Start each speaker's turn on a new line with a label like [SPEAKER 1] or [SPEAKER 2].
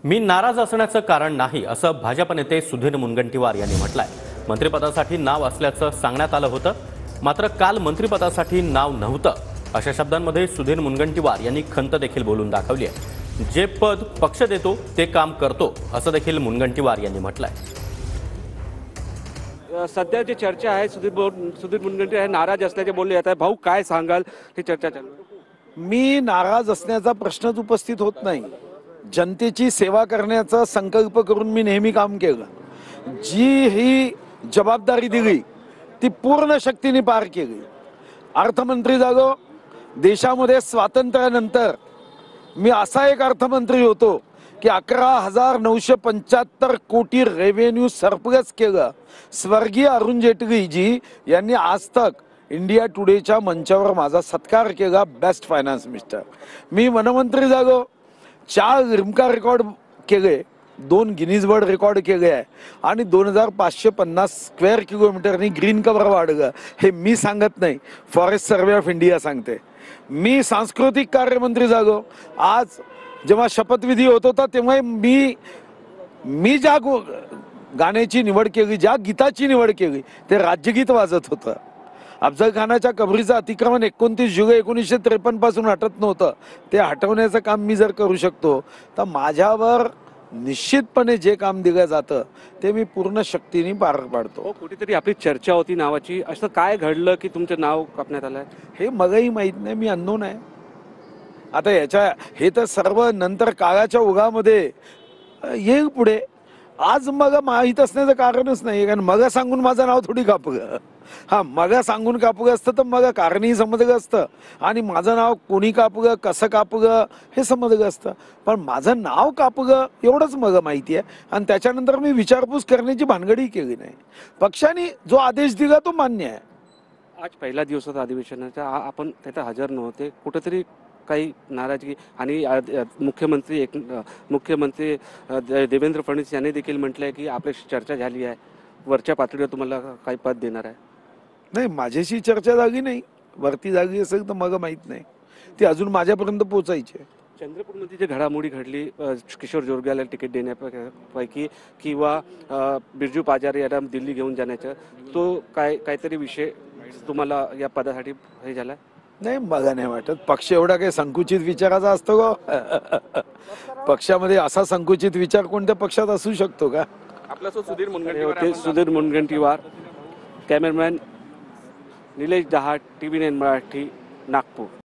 [SPEAKER 1] मी नाराज असण्याचं कारण नाही असं भाजप नेते सुधीर मुनगंटीवार यांनी म्हटलंय। मंत्रिपदासाठी नाव असल्याचं सांगण्यात आलं होतं, मात्र काल मंत्रिपदासाठी नाव नव्हतं अशा शब्दांमध्ये सुधीर मुनगंटीवार यांनी खंत देखील बोलून दाखवली आहे। जे पद पक्ष देतो ते काम करतो असं देखील मुनगंटीवार यांनी म्हटलंय।
[SPEAKER 2] सध्या जी चर्चा आहे सुधीर मुनगंटीवार नाराज असल्याचे बोलले जात आहे। भाऊ काय सांगाल, ही चर्चा चालू आहे?
[SPEAKER 3] मी नाराज असण्याचा प्रश्नच उपस्थित होत नाही। जनतेची सेवा करण्याचा संकल्प करून मी नेहमी काम केलं। जी ही जबाबदारी दिली ती पूर्ण शक्तीने पार केली। अर्थमंत्री झालो। देशामध्ये स्वातंत्र्यानंतर मी असा एक अर्थमंत्री होतो की 11,975 कोटी रेव्हेन्यू सरप्लस केलं। स्वर्गीय अरुण जेटली जी यांनी आज तक इंडिया टुडेच्या मंचावर माझा सत्कार केला, बेस्ट फायनान्स मिनिस्टर। मी वनमंत्री झालो। 4 लिम्का रेकॉर्ड केले, 2 गिनीज वर्ल्ड रेकॉर्ड केले आहे आणि 2550 स्क्वेअर किलोमीटरनी ग्रीन कव्हर वाढलं। हे मी सांगत नाही, फॉरेस्ट सर्वे ऑफ इंडिया सांगते। मी सांस्कृतिक कार्यमंत्री झालो। आज जेव्हा शपथविधी होत होता तेव्हा मी ज्या गाण्याची निवड केली, ज्या गीताची निवड केली ते राज्यगीत वाजत होतं। अफजल खानाच्या कबरीचं अतिक्रमण 29 जुलै 1953 पासून हटत नव्हतं, ते हटवण्याचं काम मी जर करू शकतो तर माझ्यावर निश्चितपणे जे काम दिलं जातं ते मी पूर्ण शक्तीने पार पाडतो।
[SPEAKER 2] कुठेतरी आपली चर्चा होती नावाची, असं काय घडलं की तुमचं नाव कापण्यात आलंय?
[SPEAKER 3] हे मलाही माहीत नाही, मी अननोन आहे। आता हे तर सर्व नंतर काळाच्या ओघामध्ये येईल पुढे। आज मला माहीत असण्याचं कारणच नाही, कारण मग सांगून माझं नाव थोडी कापलं। हा, मग सांगून कापलं असतं तर मग कारणही समजलं असतं आणि माझं नाव कोणी कापलं, कसं कापलं हे समजलं असतं। पण माझं नाव कापलं एवढंच मला माहिती आहे आणि त्याच्यानंतर मी विचारपूस करण्याची भानगडी केली नाही। पक्षाने जो आदेश दिला तो मान्य आहे।
[SPEAKER 2] आज पहिला दिवस होता अधिवेशनाचा, आपण तिथे हजर नव्हते, कुठेतरी काही नाराजगी आणि मुख्यमंत्री देवेंद्र फडणवीस यांनी देखील म्हटलंय की आपल्याशी चर्चा झाली आहे, वरच्या पातळीवर तुम्हाला काही पद देणार आहे।
[SPEAKER 3] नाही, माझ्याशी चर्चा झाली नाही। वरती झाली असेल तर मला माहित नाही, ती अजून माझ्यापर्यंत पोहोचायची आहे।
[SPEAKER 2] चंद्रपूरमध्ये जी घडामोडी घडली, किशोर जोरग्याला तिकीट देण्यापैकी किंवा बिरजू पाजारी यांना दिल्ली घेऊन जाण्याचा, तो काहीतरी विषय तुम्हाला या पदासाठी हे झाला?
[SPEAKER 3] नाही, मला नाही वाटत पक्ष एवढा काही संकुचित विचाराचा असतो का? पक्षामध्ये असा संकुचित विचार कोणत्या पक्षात असू शकतो का?
[SPEAKER 2] Sudhir Mungantiwar, cameraman Nilesh Dahat, TV9 Marathi, Nagpur.